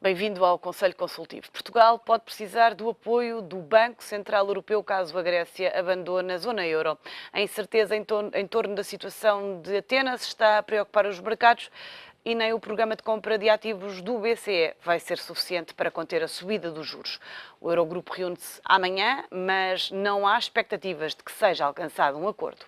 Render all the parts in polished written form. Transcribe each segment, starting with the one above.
Bem-vindo ao Conselho Consultivo. Portugal pode precisar do apoio do Banco Central Europeu caso a Grécia abandone a zona euro. A incerteza em torno da situação de Atenas está a preocupar os mercados e nem o programa de compra de ativos do BCE vai ser suficiente para conter a subida dos juros. O Eurogrupo reúne-se amanhã, mas não há expectativas de que seja alcançado um acordo.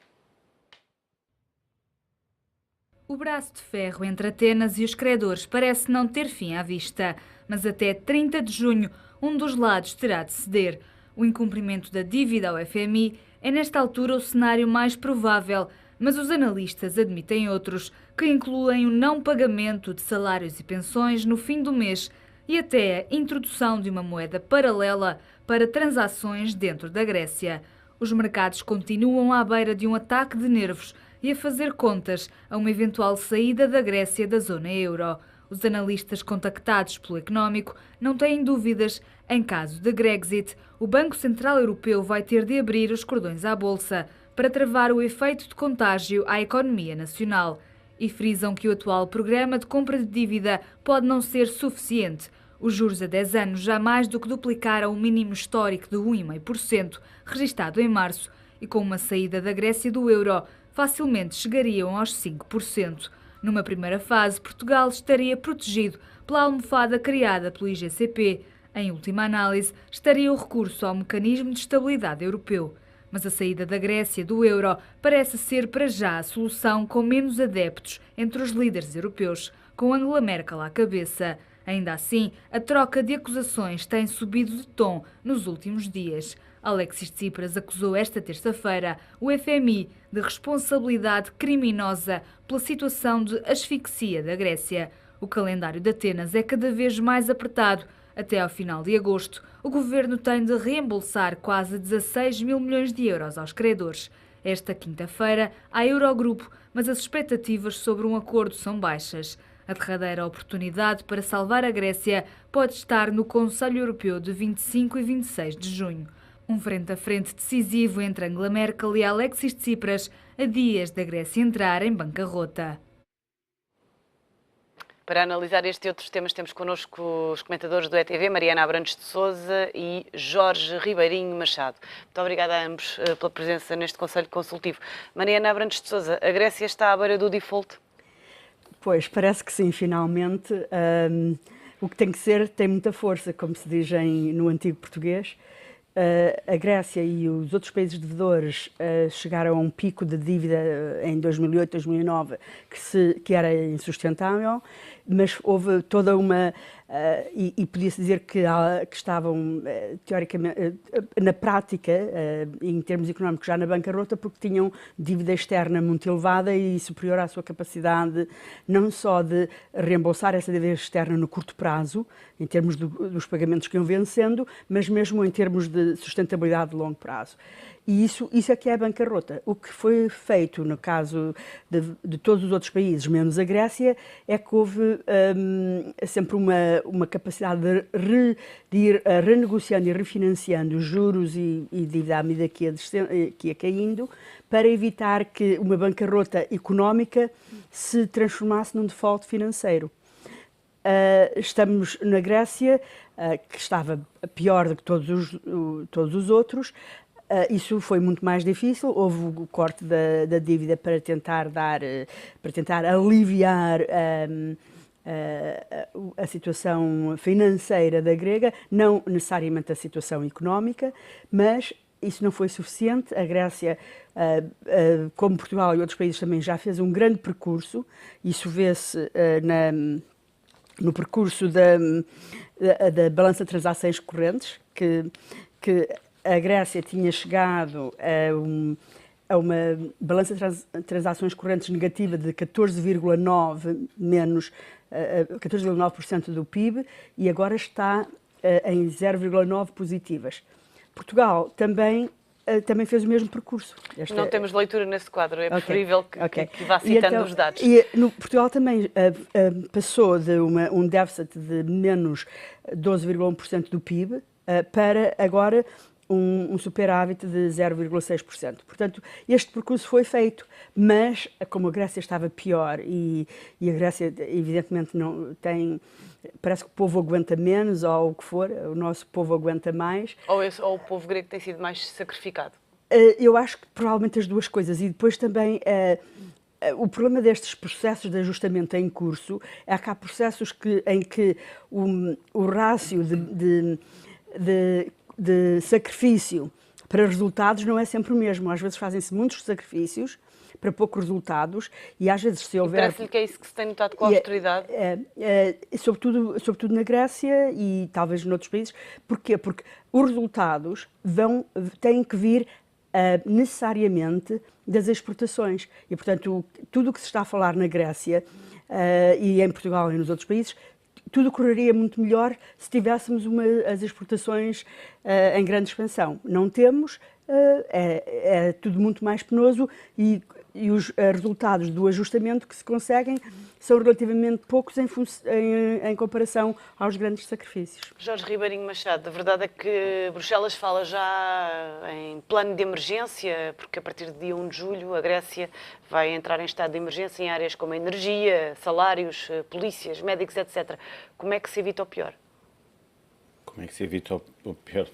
O braço de ferro entre Atenas e os credores parece não ter fim à vista, mas até 30 de junho um dos lados terá de ceder. O incumprimento da dívida ao FMI é nesta altura o cenário mais provável, mas os analistas admitem outros, que incluem o não pagamento de salários e pensões no fim do mês e até a introdução de uma moeda paralela para transações dentro da Grécia. Os mercados continuam à beira de um ataque de nervos e a fazer contas a uma eventual saída da Grécia da zona euro. Os analistas contactados pelo Económico não têm dúvidas. Em caso de Grexit, o Banco Central Europeu vai ter de abrir os cordões à Bolsa para travar o efeito de contágio à economia nacional. E frisam que o atual programa de compra de dívida pode não ser suficiente. Os juros a 10 anos já mais do que duplicaram o mínimo histórico de 1,5%, registado em março, e com uma saída da Grécia do euro, facilmente chegariam aos 5%. Numa primeira fase, Portugal estaria protegido pela almofada criada pelo IGCP. Em última análise, estaria o recurso ao mecanismo de estabilidade europeu. Mas a saída da Grécia do euro parece ser para já a solução com menos adeptos entre os líderes europeus, com Angela Merkel à cabeça. Ainda assim, a troca de acusações tem subido de tom nos últimos dias. Alexis Tsipras acusou esta terça-feira o FMI de responsabilidade criminosa pela situação de asfixia da Grécia. O calendário de Atenas é cada vez mais apertado. Até ao final de agosto, o governo tem de reembolsar quase 16 mil milhões de euros aos credores. Esta quinta-feira há Eurogrupo, mas as expectativas sobre um acordo são baixas. A derradeira oportunidade para salvar a Grécia pode estar no Conselho Europeu de 25 e 26 de junho. Um frente-a-frente decisivo entre Angela Merkel e Alexis Tsipras a dias da Grécia entrar em bancarrota. Para analisar este e outros temas, temos connosco os comentadores do ETV, Mariana Abrantes de Sousa e Jorge Ribeirinho Machado. Muito obrigada a ambos pela presença neste Conselho Consultivo. Mariana Abrantes de Sousa, a Grécia está à beira do default? Pois, parece que sim, finalmente. O que tem que ser tem muita força, como se diz no antigo português. A Grécia e os outros países devedores chegaram a um pico de dívida em 2008, 2009 que era insustentável, mas houve toda uma... e podia-se dizer que estavam, teoricamente, na prática, em termos económicos, já na bancarrota, porque tinham dívida externa muito elevada e superior à sua capacidade não só de reembolsar essa dívida externa no curto prazo, em termos dos pagamentos que iam vencendo, mas mesmo em termos de sustentabilidade de longo prazo. E isso é que é a bancarrota. O que foi feito no caso de todos os outros países, menos a Grécia, é que houve sempre uma capacidade de ir renegociando e refinanciando os juros e dívida à medida que ia caindo, para evitar que uma bancarrota económica se transformasse num default financeiro. Estamos na Grécia, que estava pior do que todos os outros. Isso foi muito mais difícil. Houve o corte da dívida para tentar aliviar a situação financeira da grega, não necessariamente a situação económica, mas isso não foi suficiente. A Grécia, como Portugal e outros países também, já fez um grande percurso. Isso vê-se no percurso da balança de transações correntes, que a Grécia tinha chegado a uma balança de transações correntes negativa de 14,9 menos 14,9% do PIB, e agora está em 0,9 positivas. Portugal também fez o mesmo percurso. Não temos leitura nesse quadro, é preferível que vá citando os dados. Portugal também passou de um déficit de menos 12,1% do PIB para agora um superávit de 0,6%. Portanto, este percurso foi feito, mas como a Grécia estava pior e a Grécia evidentemente não tem parece que o povo aguenta menos, ou o que for, o nosso povo aguenta mais. Ou o povo grego tem sido mais sacrificado? Eu acho que provavelmente as duas coisas. E depois também o problema destes processos de ajustamento em curso é que há processos em que o rácio de sacrifício para resultados não é sempre o mesmo. Às vezes fazem-se muitos sacrifícios para poucos resultados e às vezes se houver... Parece-lhe que é isso que se tem notado com a austeridade? Sobretudo na Grécia e talvez noutros países. Porquê? Porque os resultados têm que vir necessariamente das exportações. E, portanto, tudo o que se está a falar na Grécia e em Portugal e nos outros países, tudo correria muito melhor se tivéssemos as exportações em grande expansão. Não temos, é tudo muito mais penoso e os resultados do ajustamento que se conseguem são relativamente poucos em comparação aos grandes sacrifícios. Jorge Ribeirinho Machado, a verdade é que Bruxelas fala já em plano de emergência, porque a partir do dia 1 de julho a Grécia vai entrar em estado de emergência em áreas como a energia, salários, polícias, médicos, etc. Como é que se evita o pior? Como é que se evita o pior?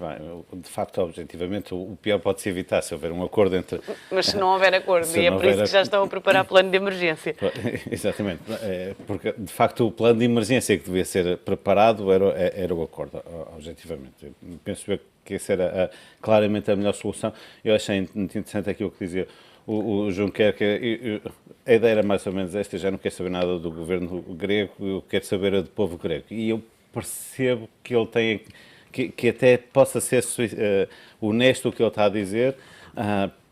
De facto, objetivamente, o pior pode-se evitar se houver um acordo entre... Mas se não houver acordo, e é por isso que já estão a preparar plano de emergência. Exatamente, porque de facto o plano de emergência que devia ser preparado era o acordo, objetivamente. Eu penso que essa era claramente a melhor solução. Eu achei muito interessante aquilo que dizia o Juncker, que a ideia era mais ou menos esta: já não quero saber nada do governo grego, eu quero saber a do povo grego. E eu percebo que ele tem, que até possa ser honesto o que ele está a dizer,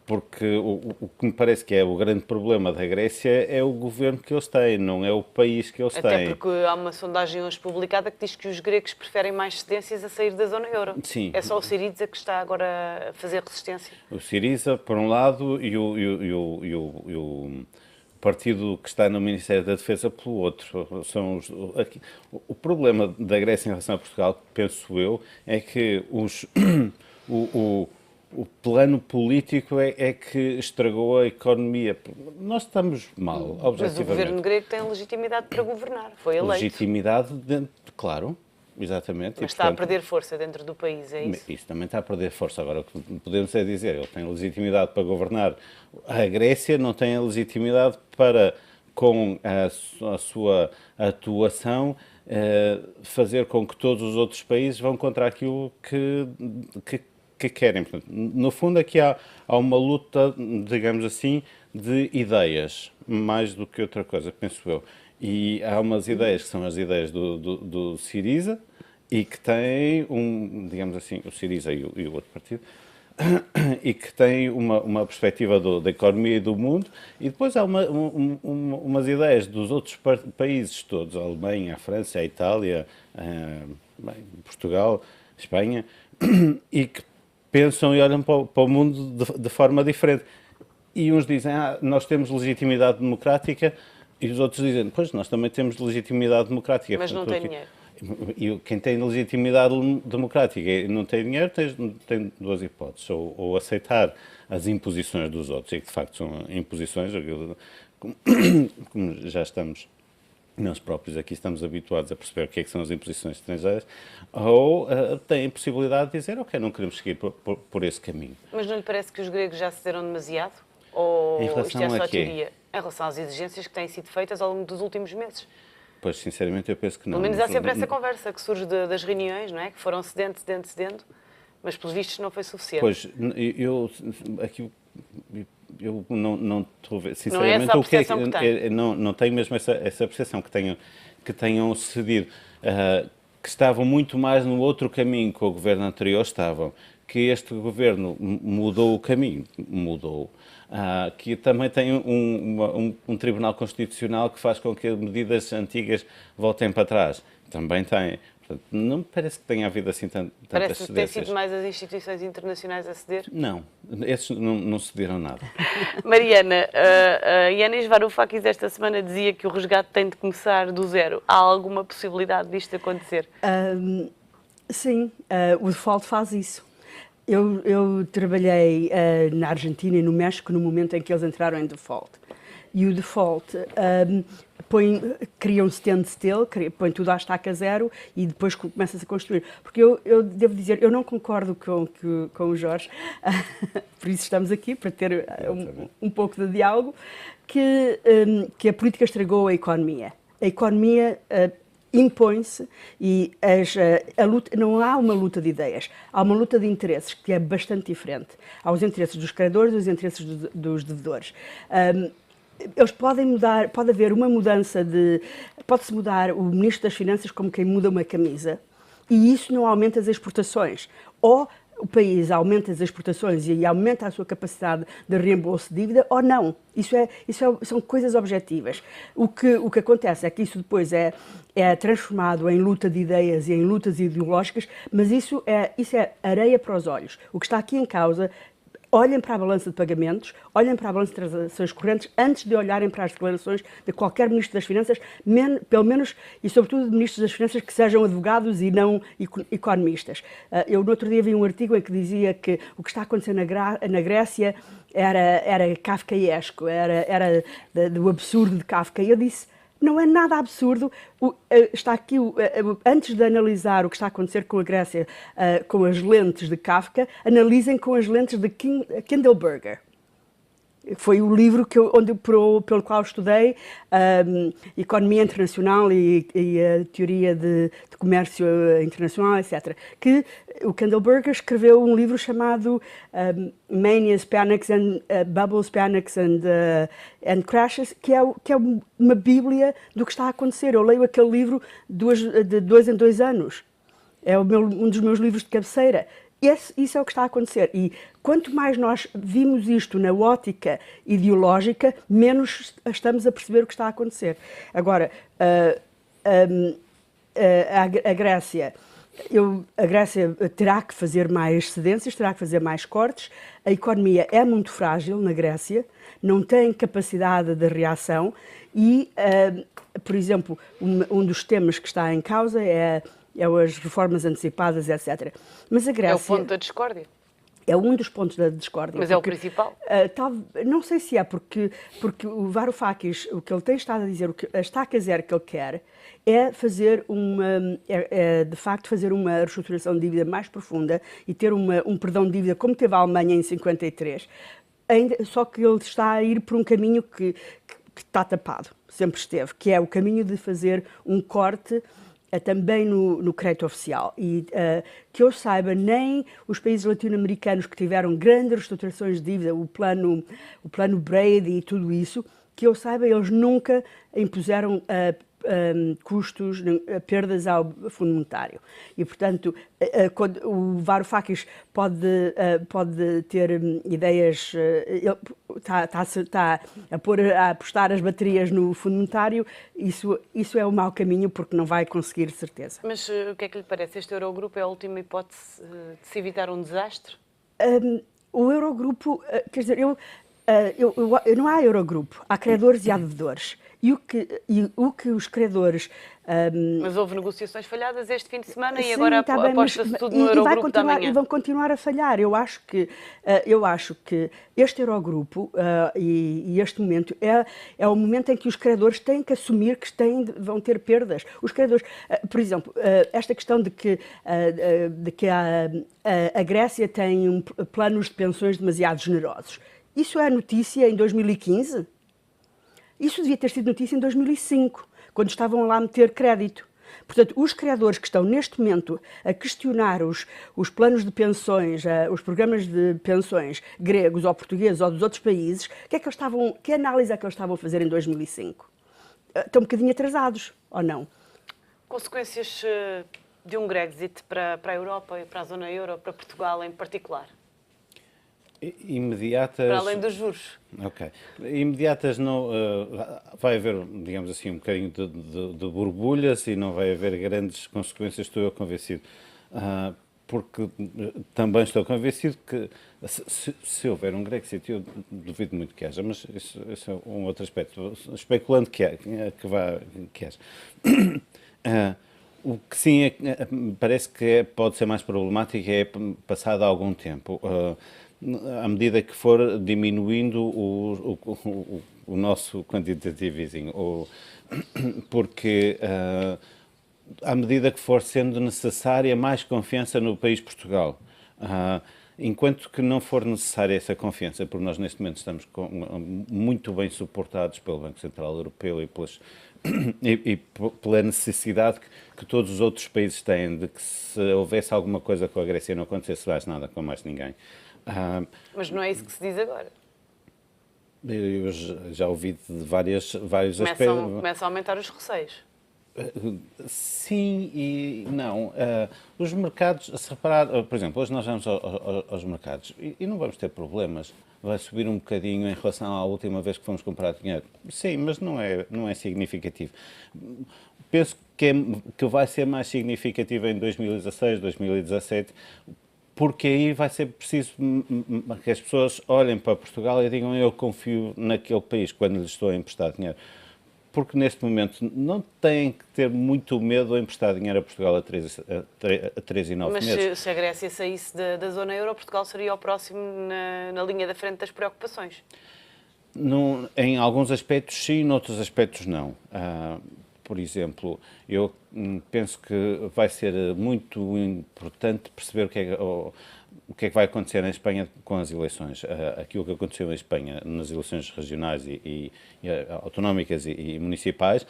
porque o que me parece que é o grande problema da Grécia é o governo que eles têm, não é o país que eles têm. Até porque há uma sondagem hoje publicada que diz que os gregos preferem mais cedências a sair da zona euro. Sim. É só o Syriza que está agora a fazer resistência. O Syriza, por um lado, e o partido que está no Ministério da Defesa pelo outro. O problema da Grécia em relação a Portugal, penso eu, é que o plano político é que estragou a economia. Nós estamos mal, objetivamente. Mas o governo grego tem legitimidade para governar, foi eleito. Legitimidade, claro, exatamente. Mas está a perder força dentro do país, é isso? Isso também está a perder força. Agora, o que podemos é dizer, ele tem legitimidade para governar. A Grécia não tem a legitimidade para, com a sua atuação, fazer com que todos os outros países vão contra aquilo que querem. Portanto, no fundo, aqui há uma luta, digamos assim, de ideias, mais do que outra coisa, penso eu. E há umas ideias que são as ideias do Syriza, e que tem digamos assim, o Syriza e o outro partido, e que tem uma perspectiva da economia e do mundo, e depois há umas ideias dos outros países todos, a Alemanha, a França, a Itália, Portugal, Espanha, e que pensam e olham para o mundo de forma diferente. E uns dizem, nós temos legitimidade democrática, e os outros dizem, pois, nós também temos legitimidade democrática. Mas não tem dinheiro. E quem tem legitimidade democrática e não tem dinheiro tem duas hipóteses: ou aceitar as imposições dos outros, e que de facto são imposições, como já estamos, nós próprios aqui estamos habituados a perceber o que é que são as imposições estrangeiras, ou tem a possibilidade de dizer, ok, não queremos seguir por esse caminho. Mas não lhe parece que os gregos já cederam demasiado? Ou isto é só teoria? Em relação às exigências que têm sido feitas ao longo dos últimos meses? Pois, sinceramente, eu penso que não. Pelo menos há sempre essa conversa que surge das reuniões, não é? Que foram cedendo, mas pelos vistos não foi suficiente. Pois, eu não estou a ver, sinceramente, não é essa a percepção que tem. Não tenho mesmo essa percepção que tenham cedido, que estavam muito mais no outro caminho que o governo anterior estavam, que este governo mudou o caminho, que também tem um Tribunal Constitucional que faz com que medidas antigas voltem para trás. Também tem. Portanto, não me parece que tenha havido assim tantas cedências. Parece que têm sido mais as instituições internacionais a ceder? Não, esses não cederam nada. Mariana, a Yanis Varoufakis esta semana dizia que o resgate tem de começar do zero. Há alguma possibilidade disto acontecer? Sim, o default faz isso. Eu trabalhei na Argentina e no México no momento em que eles entraram em default. E o default cria um standstill, põe tudo à estaca zero e depois começa-se a construir. Porque eu devo dizer, eu não concordo com o Jorge, por isso estamos aqui, para ter um pouco de diálogo, que a política estragou a economia. A economia impõe-se e a luta, não há uma luta de ideias, há uma luta de interesses que é bastante diferente. Há os interesses dos credores e os interesses dos devedores. Eles podem mudar, pode haver uma mudança pode-se mudar o Ministro das Finanças como quem muda uma camisa e isso não aumenta as exportações. Ou o país aumenta as exportações e aumenta a sua capacidade de reembolso de dívida ou não. São coisas objetivas. O que acontece é que isso depois é transformado em luta de ideias e em lutas ideológicas, mas isso é areia para os olhos. O que está aqui em causa, olhem para a balança de pagamentos, olhem para a balança de transações correntes, antes de olharem para as declarações de qualquer Ministro das Finanças, pelo menos, e sobretudo de Ministros das Finanças que sejam advogados e não economistas. Eu, no outro dia, vi um artigo em que dizia que o que está acontecendo na Grécia era kafkaesco, era do absurdo de Kafka. E eu disse, não é nada absurdo. Está aqui, antes de analisar o que está a acontecer com a Grécia com as lentes de Kafka, analisem com as lentes de Kindleberger. Foi o livro pelo qual estudei Economia Internacional e a Teoria de Comércio Internacional, etc. Que o Kindleberger escreveu um livro chamado Manias, Panics, Bubbles, Panics and Crashes, que é uma bíblia do que está a acontecer. Eu leio aquele livro de 2 em 2 anos. É um dos meus livros de cabeceira. Isso é o que está a acontecer. E quanto mais nós vimos isto na ótica ideológica, menos estamos a perceber o que está a acontecer. Agora, a Grécia terá que fazer mais cedências, terá que fazer mais cortes. A economia é muito frágil na Grécia, não tem capacidade de reação e, por exemplo, um dos temas que está em causa é as reformas antecipadas, etc. Mas a Grécia... É o ponto da discórdia? É um dos pontos da discórdia. Mas é o principal? Não sei se é, porque o Varoufakis, o que ele tem estado a dizer, a estaca zero que ele quer, é fazer de facto fazer uma reestruturação de dívida mais profunda e ter um perdão de dívida como teve a Alemanha em 53, só que ele está a ir por um caminho que está tapado, sempre esteve, que é o caminho de fazer um corte também no crédito oficial. E que eu saiba, nem os países latino-americanos que tiveram grandes reestruturações de dívida, o plano Brady e tudo isso, que eu saiba, eles nunca impuseram custos, perdas ao Fundo Monetário. E, portanto, o Varoufakis pode ter ideias, está a apostar as baterias no Fundo Monetário, isso é um mau caminho porque não vai conseguir certeza. Mas o que é que lhe parece? Este Eurogrupo é a última hipótese de se evitar um desastre? O Eurogrupo, quer dizer, não há Eurogrupo, há credores e há devedores. E o que os credores... Mas houve negociações falhadas este fim de semana e sim, agora aposta-se tudo no Eurogrupo da manhã. E vão continuar a falhar. Eu acho que este Eurogrupo e este momento é o momento em que os credores têm que assumir que vão ter perdas. Os credores, por exemplo, esta questão de que a Grécia tem planos de pensões demasiado generosos. Isso é notícia em 2015? Isso devia ter sido notícia em 2005, quando estavam lá a meter crédito. Portanto, os credores que estão neste momento a questionar os planos de pensões, os programas de pensões gregos ou portugueses ou dos outros países, que análise é que eles estavam a fazer em 2005? Estão um bocadinho atrasados, ou não? Consequências de um Brexit para a Europa e para a zona euro, para Portugal em particular? Imediatas... Para além dos juros. Ok. Imediatas não... vai haver, digamos assim, um bocadinho de borbulhas e não vai haver grandes consequências, estou eu convencido. Porque também estou convencido que se houver um Brexit, eu duvido muito que haja, mas isso é um outro aspecto. Especulando que haja. O que sim parece que pode ser mais problemático é passado algum tempo. à medida que for diminuindo o nosso quantitative easing, porque à medida que for sendo necessária mais confiança no país Portugal. Enquanto que não for necessária essa confiança, porque nós neste momento estamos muito bem suportados pelo Banco Central Europeu e pela necessidade que todos os outros países têm de que se houvesse alguma coisa com a Grécia não acontecesse mais nada com mais ninguém. Mas não é isso que se diz agora. Eu já ouvi de vários aspectos. Começam a aumentar os receios. Sim e não. Os mercados, se reparar, por exemplo, hoje nós vamos aos mercados e não vamos ter problemas. Vai subir um bocadinho em relação à última vez que fomos comprar dinheiro. Sim, mas não é significativo. Penso que vai ser mais significativo em 2016, 2017, porque aí vai ser preciso que as pessoas olhem para Portugal e digam eu confio naquele país quando lhes estou a emprestar dinheiro. Porque neste momento não têm que ter muito medo de emprestar dinheiro a Portugal a 3 e 9 meses. Mas se a Grécia saísse da zona euro, Portugal seria o próximo na linha da frente das preocupações? Em alguns aspectos sim, noutros aspectos não. Por exemplo, eu penso que vai ser muito importante perceber o que é que vai acontecer em Espanha com as eleições. Aquilo que aconteceu em Espanha nas eleições regionais e autonómicas e municipais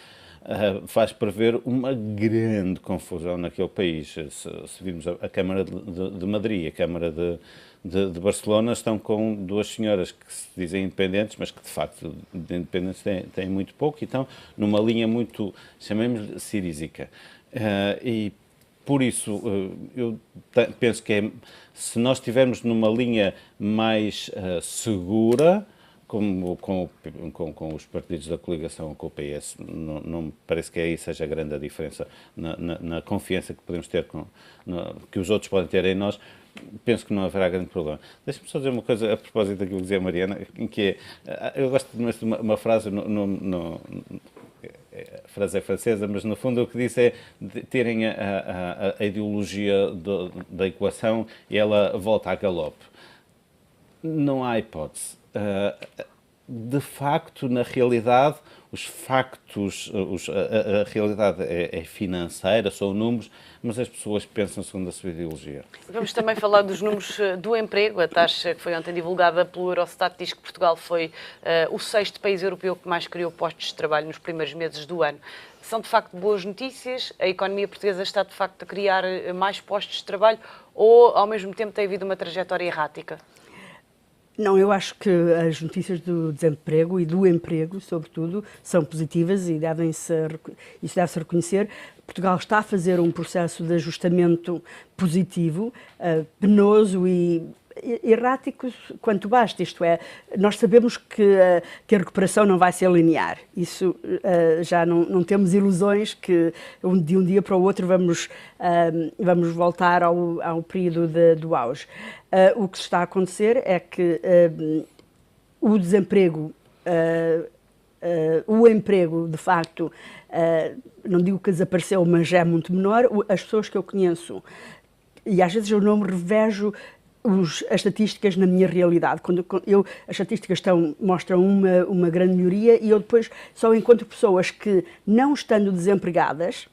faz prever uma grande confusão naquele país. Se virmos a Câmara de Madrid e a Câmara de Barcelona, estão com duas senhoras que se dizem independentes, mas que de facto de independentes têm muito pouco e estão numa linha muito, chamemos-lhe, cirísica. E por isso, eu penso que se nós estivermos numa linha mais segura, como com os partidos da coligação com o PS, não me parece que aí seja grande a diferença na confiança que podemos ter, que os outros podem ter em nós. Penso que não haverá grande problema. Deixa-me só dizer uma coisa a propósito daquilo que dizia a Mariana, que eu gosto de uma frase a frase é francesa, mas no fundo o que disse é terem a ideologia da equação e ela volta a galope. Não há hipótese. De facto, na realidade, os factos, a realidade é financeira, são números, mas as pessoas pensam segundo a sua ideologia. Vamos também falar dos números do emprego. A taxa que foi ontem divulgada pelo Eurostat diz que Portugal foi o 6º país europeu que mais criou postos de trabalho nos primeiros meses do ano. São de facto boas notícias? A economia portuguesa está de facto a criar mais postos de trabalho ou ao mesmo tempo tem havido uma trajetória errática? Não, eu acho que as notícias do desemprego e do emprego, sobretudo, são positivas e isso deve-se reconhecer. Portugal está a fazer um processo de ajustamento positivo, penoso e errático quanto basta, isto é, nós sabemos que a recuperação não vai ser linear, isso já não temos ilusões que de um dia para o outro vamos voltar ao período do auge. O que está a acontecer é que o desemprego, o emprego, de facto, não digo que desapareceu, mas é muito menor. As pessoas que eu conheço, e às vezes eu não me revejo as estatísticas na minha realidade. As estatísticas mostram uma grande melhoria e eu depois só encontro pessoas que, não estando desempregadas,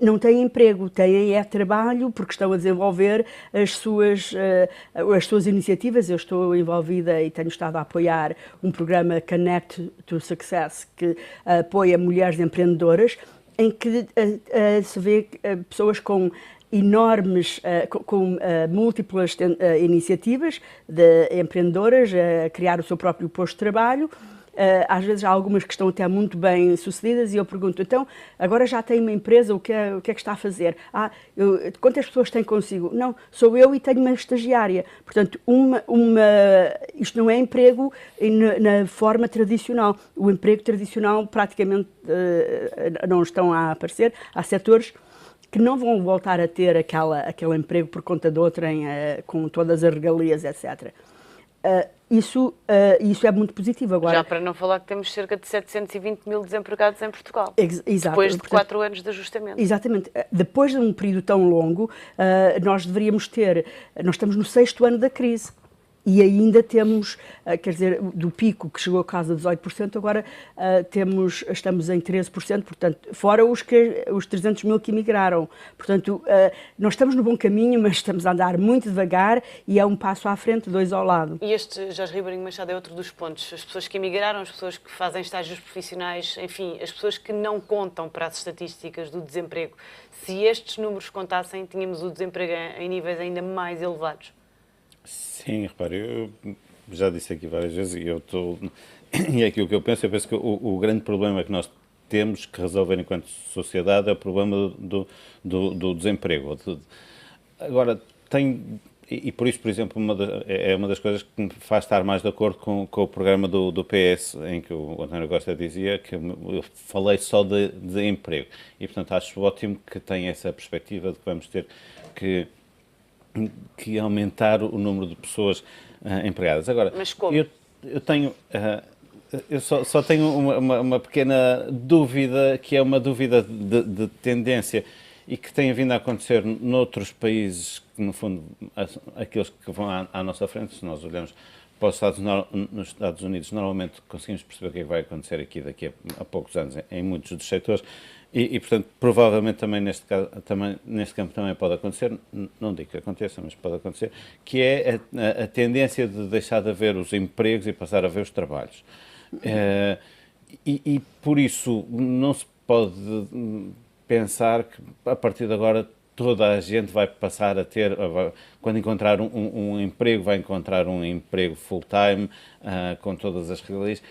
não têm emprego, têm trabalho porque estão a desenvolver as suas iniciativas. Eu estou envolvida e tenho estado a apoiar um programa Connect to Success que apoia mulheres empreendedoras, em que se vê pessoas com enormes, com múltiplas iniciativas de empreendedoras a criar o seu próprio posto de trabalho. Às vezes há algumas que estão até muito bem sucedidas e eu pergunto, então, agora já tem uma empresa, o que é que está a fazer? Quantas pessoas tem consigo? Não, sou eu e tenho uma estagiária. Portanto, isto não é emprego na forma tradicional. O emprego tradicional praticamente não estão a aparecer. Há setores que não vão voltar a ter aquele emprego por conta de outrem, com todas as regalias, etc. Isso é muito positivo. Agora, já para não falar que temos cerca de 720 mil desempregados em Portugal, exato, depois de portanto, 4 anos de ajustamento. Exatamente. Depois de um período tão longo, nós estamos no 6º ano da crise. E ainda temos, quer dizer, do pico que chegou a casa de 18%, agora estamos em 13%, portanto, fora os 300 mil que emigraram. Portanto, nós estamos no bom caminho, mas estamos a andar muito devagar e é um passo à frente, 2 ao lado. E este Jorge Ribeirinho Machado é outro dos pontos. As pessoas que emigraram, as pessoas que fazem estágios profissionais, enfim, as pessoas que não contam para as estatísticas do desemprego. Se estes números contassem, tínhamos o desemprego em níveis ainda mais elevados. Sim, repare, eu já disse aqui várias vezes e é aquilo que eu penso que o grande problema que nós temos que resolver enquanto sociedade é o problema do desemprego. Agora, e por isso, por exemplo, é uma das coisas que me faz estar mais de acordo com o programa do PS, em que o António Costa dizia que eu falei só de emprego. E, portanto, acho ótimo que tenha essa perspectiva de que vamos ter que aumentar o número de pessoas empregadas. Agora, mas como? Eu só tenho uma pequena dúvida, que é uma dúvida de tendência e que tem vindo a acontecer noutros países, que no fundo, aqueles que vão à nossa frente. Se nós olhamos para nos Estados Unidos, normalmente conseguimos perceber o que é que vai acontecer aqui daqui a poucos anos em muitos dos setores. E, portanto, provavelmente também neste campo também pode acontecer, não digo que aconteça, mas pode acontecer, que é a tendência de deixar de haver os empregos e passar a haver os trabalhos. E por isso não se pode pensar que a partir de agora toda a gente vai passar a ter, quando encontrar um emprego, vai encontrar um emprego full-time, com todas as regalias.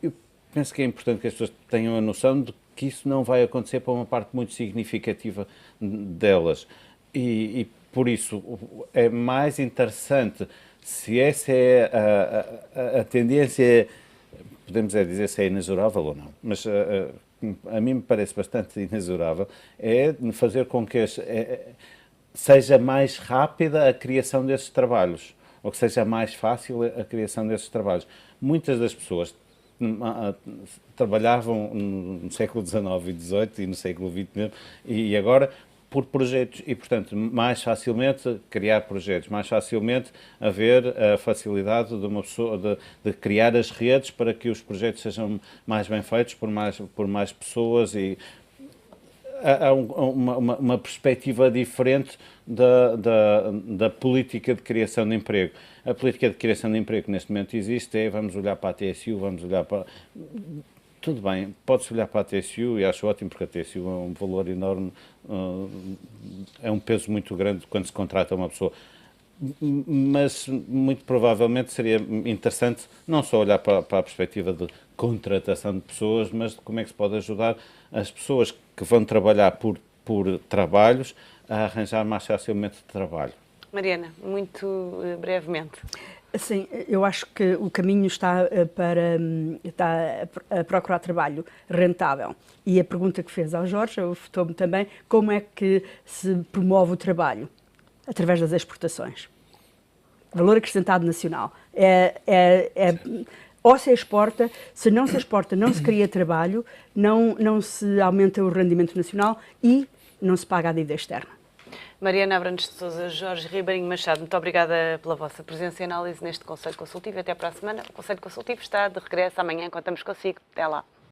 Eu penso que é importante que as pessoas tenham a noção de que isso não vai acontecer para uma parte muito significativa delas. E por isso é mais interessante, se essa é a tendência, podemos dizer se é inexorável ou não, mas a mim me parece bastante inexorável, é fazer com que seja mais rápida a criação desses trabalhos, ou que seja mais fácil a criação desses trabalhos. Muitas das pessoas trabalhavam no século XIX e XVIII e no século XX mesmo, e agora por projetos, e portanto mais facilmente criar projetos, mais facilmente haver a facilidade de uma pessoa de criar as redes para que os projetos sejam mais bem feitos por mais pessoas, e há uma perspectiva diferente da política de criação de emprego. A política de criação de emprego que neste momento existe vamos olhar para a TSU, vamos olhar para... Tudo bem, pode-se olhar para a TSU e acho ótimo, porque a TSU é um valor enorme, é um peso muito grande quando se contrata uma pessoa. Mas muito provavelmente seria interessante não só olhar para a perspectiva de contratação de pessoas, mas de como é que se pode ajudar as pessoas que vão trabalhar por trabalhos a arranjar mais facilmente trabalho. Mariana, muito brevemente. Sim, eu acho que o caminho está a procurar trabalho rentável. E a pergunta que fez ao Jorge, eu estou-me também, como é que se promove o trabalho? Através das exportações. Valor acrescentado nacional. Ou se exporta, se não se exporta, não se cria trabalho, não se aumenta o rendimento nacional e não se paga a dívida externa. Mariana Abrantes de Sousa, Jorge Ribeirinho Machado, muito obrigada pela vossa presença e análise neste Conselho Consultivo. Até para a semana. O Conselho Consultivo está de regresso amanhã. Contamos consigo. Até lá.